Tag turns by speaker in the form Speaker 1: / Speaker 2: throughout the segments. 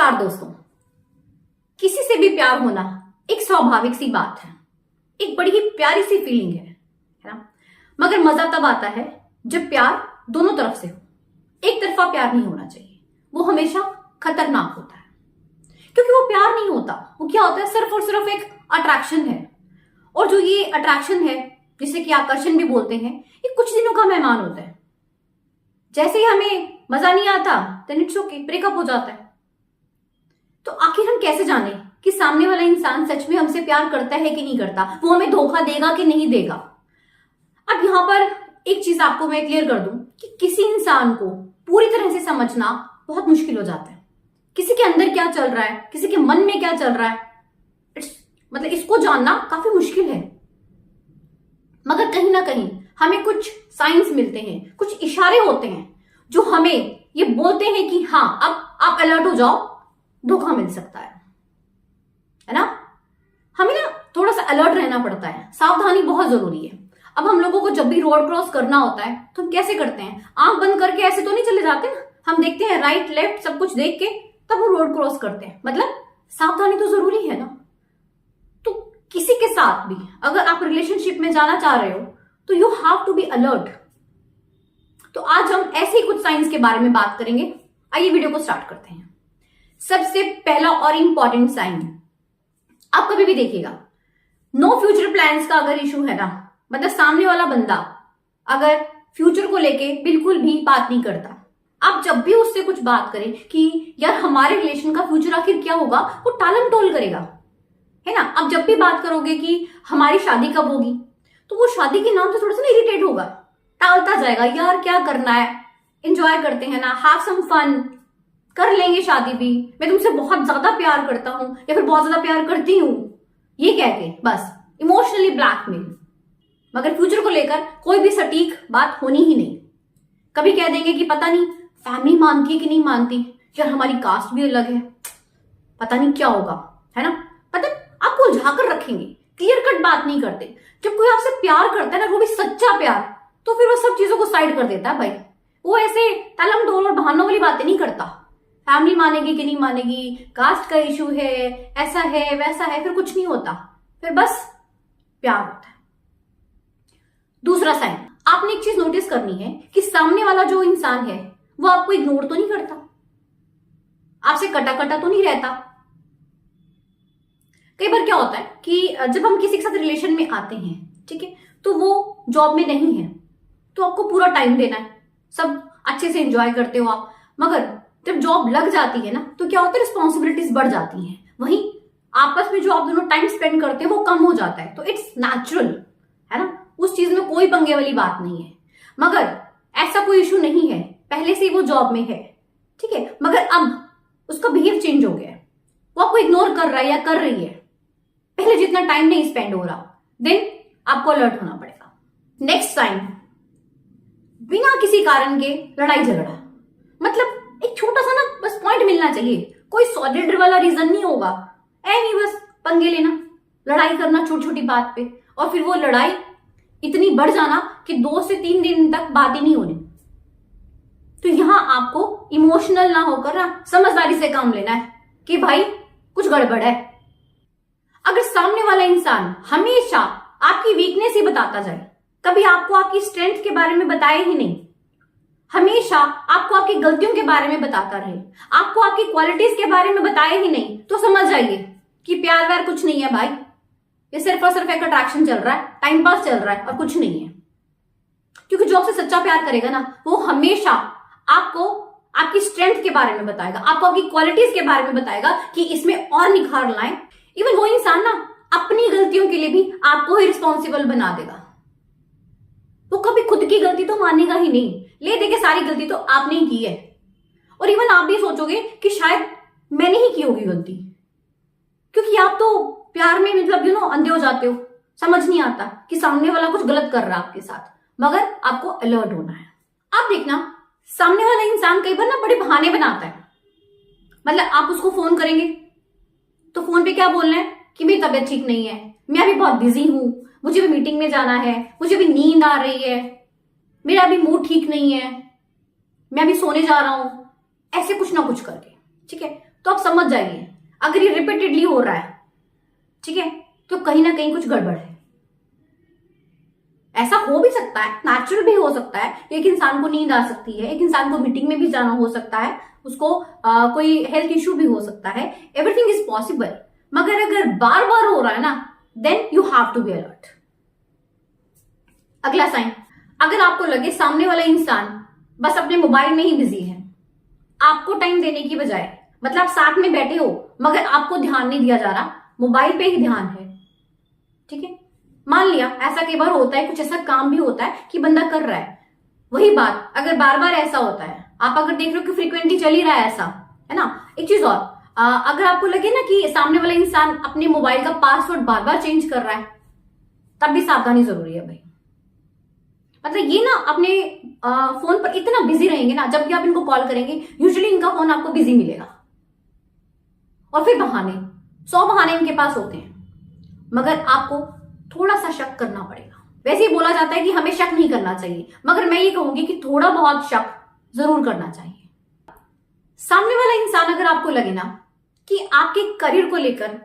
Speaker 1: नमस्कार दोस्तों। किसी से भी प्यार होना एक स्वाभाविक सी बात है, एक बड़ी ही प्यारी सी फीलिंग है ना। मगर मजा तब आता है जब प्यार दोनों तरफ से हो। एक तरफा प्यार नहीं होना चाहिए, वो हमेशा खतरनाक होता है क्योंकि वो प्यार नहीं होता। वो क्या होता है, सिर्फ और सिर्फ एक अट्रैक्शन है। और जो ये अट्रैक्शन है, जिसे कि आकर्षण भी बोलते हैं, ये कुछ दिनों का मेहमान होता है। जैसे ही हमें मजा नहीं आता देन इट्स ओके, ब्रेकअप हो जाता है। तो आखिर हम कैसे जाने कि सामने वाला इंसान सच में हमसे प्यार करता है कि नहीं करता, वो हमें धोखा देगा कि नहीं देगा। अब यहां पर एक चीज आपको मैं क्लियर कर दूं कि किसी इंसान को पूरी तरह से समझना बहुत मुश्किल हो जाता है। किसी के अंदर क्या चल रहा है, किसी के मन में क्या चल रहा है, मतलब इसको जानना काफी मुश्किल है। मगर कहीं ना कहीं हमें कुछ साइंस मिलते हैं, कुछ इशारे होते हैं जो हमें ये बोलते हैं कि हाँ, अब आप अलर्ट हो जाओ, धोखा मिल सकता है ना। हमें ना थोड़ा सा अलर्ट रहना पड़ता है, सावधानी बहुत जरूरी है। अब हम लोगों को जब भी रोड क्रॉस करना होता है तो हम कैसे करते हैं, आंख बंद करके ऐसे तो नहीं चले जाते ना। हम देखते हैं राइट लेफ्ट सब कुछ देख के तब हम रोड क्रॉस करते हैं। मतलब सावधानी तो जरूरी है ना। तो किसी के साथ भी अगर आप रिलेशनशिप में जाना चाह रहे हो तो you have to be alert. तो आज हम ऐसे ही कुछ साइंस के बारे में बात करेंगे। आइए वीडियो को स्टार्ट करते हैं। सबसे पहला और इंपॉर्टेंट साइन, आप कभी भी देखिएगा, नो फ्यूचर प्लान्स का अगर इशू है ना, मतलब सामने वाला बंदा अगर फ्यूचर को लेके बिल्कुल भी बात नहीं करता, आप जब भी उससे कुछ बात करें कि यार हमारे रिलेशन का फ्यूचर आखिर क्या होगा, वो टालम टोल करेगा, है ना। अब जब भी बात करोगे कि हमारी शादी कब होगी, तो वो शादी के नाम से थोड़ा सा ना इरिटेट होगा, टालता जाएगा। यार क्या करना है, एंजॉय करते हैं ना, हैव सम फन, कर लेंगे शादी भी, मैं तुमसे बहुत ज्यादा प्यार करता हूं या फिर बहुत ज्यादा प्यार करती हूं, ये कह के बस इमोशनली ब्लैकमेल। मगर फ्यूचर को लेकर कोई भी सटीक बात होनी ही नहीं। कभी कह देंगे कि पता नहीं फैमिली मानती है कि नहीं मानती, यार हमारी कास्ट भी अलग है, पता नहीं क्या होगा, है ना। मतलब आपको उलझाकर रखेंगे, क्लियर कट बात नहीं करते। जब कोई आपसे प्यार करता है ना, वो भी सच्चा प्यार, तो फिर वो सब चीजों को साइड कर देता है भाई। वो ऐसे तलम डोल और बहानों वाली बातें नहीं करता। फैमिली मानेगी कि नहीं मानेगी, कास्ट का इशू है, ऐसा है वैसा है, फिर कुछ नहीं होता, फिर बस प्यार होता है। दूसरा साइन, आपने एक चीज नोटिस करनी है कि सामने वाला जो इंसान है वो आपको इग्नोर तो नहीं करता, आपसे कटा कटा तो नहीं रहता। कई बार क्या होता है कि जब हम किसी के साथ रिलेशन में आते हैं, ठीक है, तो वो जॉब में नहीं है, तो आपको पूरा टाइम देना है, सब अच्छे से एंजॉय करते हो आप। मगर जब जॉब लग जाती है ना, तो क्या होता है, रिस्पॉन्सिबिलिटीज बढ़ जाती हैं, वहीं आपस में जो आप दोनों टाइम स्पेंड करते हैं वो कम हो जाता है। तो इट्स नेचुरल, है ना, उस चीज में कोई पंगे वाली बात नहीं है। मगर ऐसा कोई इशू नहीं है, पहले से ही वो जॉब में है, ठीक है, मगर अब उसका बिहेव चेंज हो गया है, वो आपको इग्नोर कर रहा है या कर रही है, पहले जितना टाइम नहीं स्पेंड हो रहा, देन आपको अलर्ट होना पड़ेगा। नेक्स्ट साइन, बिना किसी कारण के लड़ाई झगड़ा। मतलब एक छोटा सा ना बस पॉइंट मिलना चाहिए, कोई सॉलिड वाला रीजन नहीं होगा, ऐनी बस पंगे लेना, लड़ाई करना छोटी छोटी बात पे, और फिर वो लड़ाई इतनी बढ़ जाना कि 2 से 3 दिन तक बात ही नहीं होनी। तो यहां आपको इमोशनल ना होकर ना समझदारी से काम लेना है कि भाई कुछ गड़बड़ है। अगर सामने वाला इंसान हमेशा आपकी वीकनेस ही बताता जाए, कभी आपको आपकी स्ट्रेंथ के बारे में बताए ही नहीं, हमेशा आपको आपकी गलतियों के बारे में बताता रहे, आपको आपकी क्वालिटीज के बारे में बताए ही नहीं, तो समझ जाइए कि प्यार व्यार कुछ नहीं है भाई, ये सिर्फ और सिर्फ एक अट्रैक्शन चल रहा है, टाइम पास चल रहा है और कुछ नहीं है। क्योंकि जो आपसे सच्चा प्यार करेगा ना, वो हमेशा आपको आपकी स्ट्रेंथ के बारे में बताएगा, आपको आपकी क्वालिटीज के बारे में बताएगा कि इसमें और निखार लाएं। इवन वो इंसान ना अपनी गलतियों के लिए भी आपको ही रिस्पॉन्सिबल बना देगा। वो कभी खुद की गलती तो मानेगा ही नहीं, ले देके सारी गलती तो आपने ही की है। और इवन आप भी सोचोगे कि शायद मैंने ही की होगी गलती, क्योंकि आप तो प्यार में मतलब अंधे हो जाते हो, समझ नहीं आता कि सामने वाला कुछ गलत कर रहा है आपके साथ। मगर आपको अलर्ट होना है। आप देखना, सामने वाला इंसान कई बार ना बड़े बहाने बनाता है। मतलब आप उसको फोन करेंगे तो फोन पे क्या बोलना है कि मेरी तबीयत ठीक नहीं है, मैं अभी बहुत बिजी हूं, मुझे भी मीटिंग में जाना है, मुझे भी नींद आ रही है, मेरा अभी मूड ठीक नहीं है, मैं अभी सोने जा रहा हूं, ऐसे कुछ ना कुछ करके, ठीक है। तो आप समझ जाइए अगर ये रिपीटेडली हो रहा है, ठीक है, तो कहीं ना कहीं कुछ गड़बड़ है। ऐसा हो भी सकता है, नेचुरल भी हो सकता है, एक इंसान को नींद आ सकती है, एक इंसान को मीटिंग में भी जाना हो सकता है, उसको कोई हेल्थ इश्यू भी हो सकता है, एवरीथिंग इज पॉसिबल। मगर अगर बार बार हो रहा है ना, then you have to be alert. अगला साइन, अगर आपको लगे सामने वाला इंसान बस अपने मोबाइल में ही बिजी है, आपको टाइम देने की बजाय, मतलब आप साथ में बैठे हो मगर आपको ध्यान नहीं दिया जा रहा, मोबाइल पे ही ध्यान है, ठीक है। मान लिया ऐसा कई बार होता है, कुछ ऐसा काम भी होता है कि बंदा कर रहा है, वही बात अगर बार बार ऐसा होता है, आप अगर देख रहे हो कि फ्रीक्वेंटली चल ही रहा है ऐसा, है ना। एक चीज और, अगर आपको लगे ना कि सामने वाला इंसान अपने मोबाइल का पासवर्ड बार बार चेंज कर रहा है, तब भी सावधानी जरूरी है भाई। मतलब ये ना अपने फोन पर इतना बिजी रहेंगे ना, जब भी आप इनको कॉल करेंगे यूजुअली इनका फोन आपको बिजी मिलेगा, और फिर बहाने 100 बहाने इनके पास होते हैं, मगर आपको थोड़ा सा शक करना पड़ेगा। वैसे ही बोला जाता है कि हमें शक नहीं करना चाहिए, मगर मैं ये कहूंगी कि थोड़ा बहुत शक जरूर करना चाहिए। सामने वाला इंसान अगर आपको लगे ना कि आपके करियर को लेकर,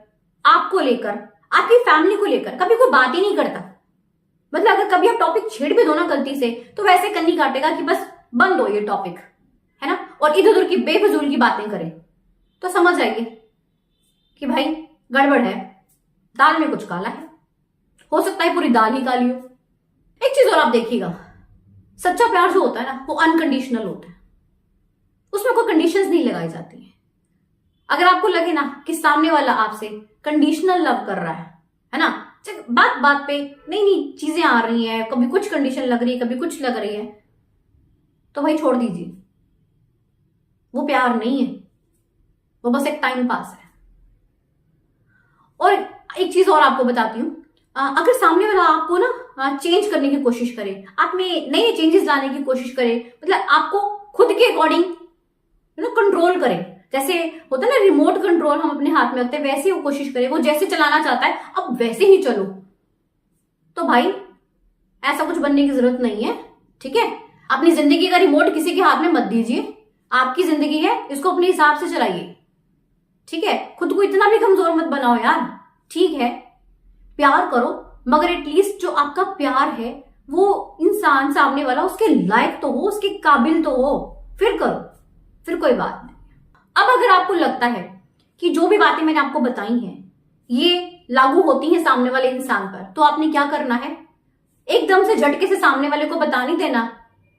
Speaker 1: आपको लेकर, आपकी फैमिली को लेकर कभी कोई बात ही नहीं करता, मतलब अगर कभी आप टॉपिक छेड़ भी दो ना गलती से, तो वैसे कन्नी काटेगा कि बस बंद हो ये टॉपिक, है ना, और इधर उधर की बेफजूल की बातें करें, तो समझ जाइए कि भाई गड़बड़ है, दाल में कुछ काला है, हो सकता है पूरी दाल ही काली हो। एक चीज और आप देखिएगा, सच्चा प्यार जो होता है ना वो अनकंडीशनल होता है, उसमें कोई कंडीशंस नहीं लगाई जाती है। अगर आपको लगे ना कि सामने वाला आपसे कंडीशनल लव कर रहा है ना, बात बात पे नई नई चीजें आ रही हैं, कभी कुछ कंडीशन लग रही है, कभी कुछ लग रही है, तो भाई छोड़ दीजिए, वो प्यार नहीं है, वो बस एक टाइम पास है। और एक चीज और आपको बताती हूँ, अगर सामने वाला आपको ना चेंज करने की कोशिश करे, आप में नए नए चेंजेस लाने की कोशिश करे, मतलब आपको खुद के अकॉर्डिंग कंट्रोल करे, जैसे होता है ना रिमोट कंट्रोल हम अपने हाथ में होते हैं, वैसे वो कोशिश करे, वो जैसे चलाना चाहता है अब वैसे ही चलो, तो भाई ऐसा कुछ बनने की जरूरत नहीं है, ठीक है। अपनी जिंदगी का रिमोट किसी के हाथ में मत दीजिए, आपकी जिंदगी है, इसको अपने हिसाब से चलाइए, ठीक है। खुद को इतना भी कमजोर मत बनाओ यार, ठीक है, प्यार करो, मगर एटलीस्ट जो आपका प्यार है वो इंसान सामने वाला उसके लायक तो हो, उसके काबिल तो हो, फिर करो, फिर कोई बात नहीं। अब अगर आपको लगता है कि जो भी बातें मैंने आपको बताई हैं ये लागू होती हैं सामने वाले इंसान पर, तो आपने क्या करना है, एकदम से झटके से सामने वाले को बता नहीं देना,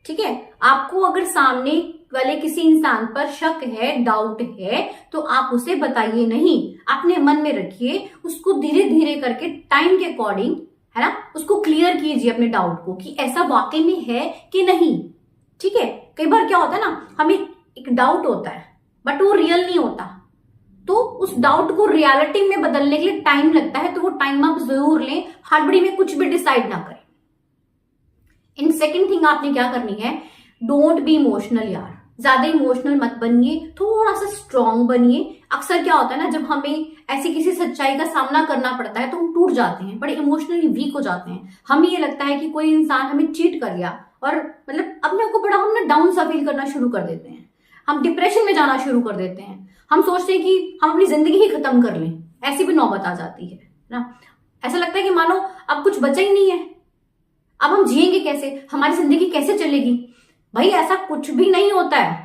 Speaker 1: ठीक है। आपको अगर सामने वाले किसी इंसान पर शक है, डाउट है, तो आप उसे बताइए नहीं, अपने मन में रखिए, उसको धीरे धीरे करके टाइम के अकॉर्डिंग, है ना, उसको क्लियर कीजिए अपने डाउट को कि ऐसा वाकई में है कि नहीं, ठीक है। कई बार क्या होता है ना, हमें एक डाउट होता है बट वो रियल नहीं होता, तो उस डाउट को रियलिटी में बदलने के लिए टाइम लगता है, तो वो टाइम आप जरूर लें, हड़बड़ी में कुछ भी डिसाइड ना करें। इन सेकेंड थिंग आपने क्या करनी है, डोंट बी इमोशनल यार, ज्यादा इमोशनल मत बनिए, थोड़ा सा स्ट्रांग बनिए। अक्सर क्या होता है ना, जब हमें ऐसी किसी सच्चाई का सामना करना पड़ता है तो हम टूट जाते हैं, बड़े इमोशनली वीक हो जाते हैं, हमें ये लगता है कि कोई इंसान हमें चीट कर गया, और मतलब अपने को बड़ा हम ना डाउन सा फील करना शुरू कर देते हैं, हम डिप्रेशन में जाना शुरू कर देते हैं, हम सोचते हैं कि हम अपनी जिंदगी ही खत्म कर लें, ऐसी भी नौबत आ जाती है ना। ऐसा लगता है कि मानो अब कुछ बचा ही नहीं है, अब हम जिएंगे कैसे, हमारी जिंदगी कैसे चलेगी। भाई ऐसा कुछ भी नहीं होता है,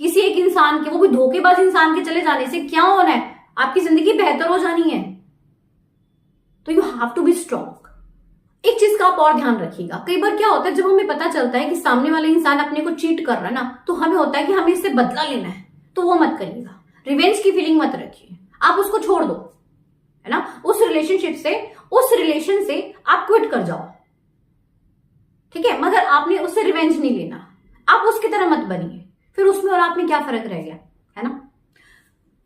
Speaker 1: किसी एक इंसान के, वो भी धोखेबाज इंसान के चले जाने से क्या होना है, आपकी जिंदगी बेहतर हो जानी है। तो you have to be strong. एक चीज का आप और ध्यान रखिएगा, कई बार क्या होता है जब हमें पता चलता है कि सामने वाला इंसान अपने को चीट कर रहा है ना, तो हमें होता है कि हमें इससे बदला लेना है, तो वो मत करिएगा, रिवेंज की फीलिंग मत रखिए, आप उसको छोड़ दो, है ना, उस रिलेशनशिप से, उस रिलेशन से आप क्विट कर जाओ, ठीक है। मगर आपने उससे रिवेंज नहीं लेना, आप उसकी तरह मत बनिए, फिर उसमें और आप में क्या फर्क रह गया, है ना।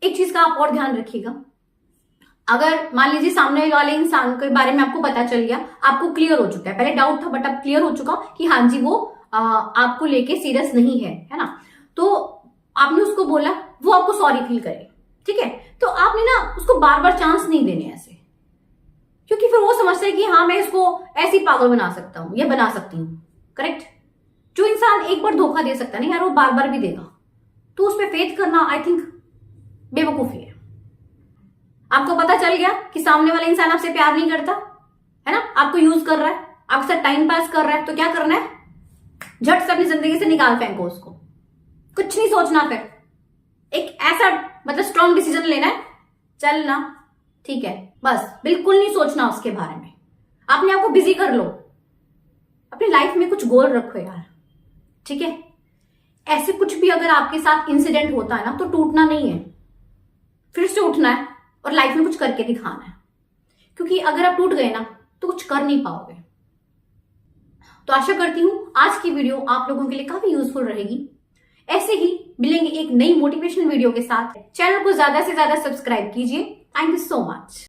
Speaker 1: एक चीज का आप और ध्यान रखिएगा, अगर मान लीजिए सामने वाले इंसान के बारे में आपको पता चल गया, आपको क्लियर हो चुका है, पहले डाउट था बट अब क्लियर हो चुका कि हाँ जी वो आपको लेके सीरियस नहीं है ना, तो आपने उसको बोला, वो आपको सॉरी फील करे, ठीक है, तो आपने ना उसको बार बार चांस नहीं देने ऐसे, क्योंकि फिर वो समझता है कि हाँ मैं इसको ऐसी पागल बना सकता हूं या बना सकती हूँ, करेक्ट। जो इंसान एक बार धोखा दे सकता है ना यार, वो बार बार भी देगा, तो उस पर फेथ करना आई थिंक बेवकूफी है। आपको पता चल गया कि सामने वाला इंसान आपसे प्यार नहीं करता है ना, आपको यूज कर रहा है, आपके साथ टाइम पास कर रहा है, तो क्या करना है, झट से अपनी जिंदगी से निकाल फेंको उसको, कुछ नहीं सोचना। फिर एक ऐसा मतलब स्ट्रॉन्ग डिसीजन लेना है, चलना ठीक है, बस बिल्कुल नहीं सोचना उसके बारे में। अपने आप को बिजी कर लो, अपनी लाइफ में कुछ गोल रखो यार, ठीक है। ऐसे कुछ भी अगर आपके साथ इंसिडेंट होता है ना, तो टूटना नहीं है, फिर से उठना है और लाइफ में कुछ करके दिखाना है, क्योंकि अगर आप टूट गए ना तो कुछ कर नहीं पाओगे। तो आशा करती हूं आज की वीडियो आप लोगों के लिए काफी यूजफुल रहेगी। ऐसे ही मिलेंगे एक नई मोटिवेशनल वीडियो के साथ। चैनल को ज्यादा से ज्यादा सब्सक्राइब कीजिए। Thank you so much.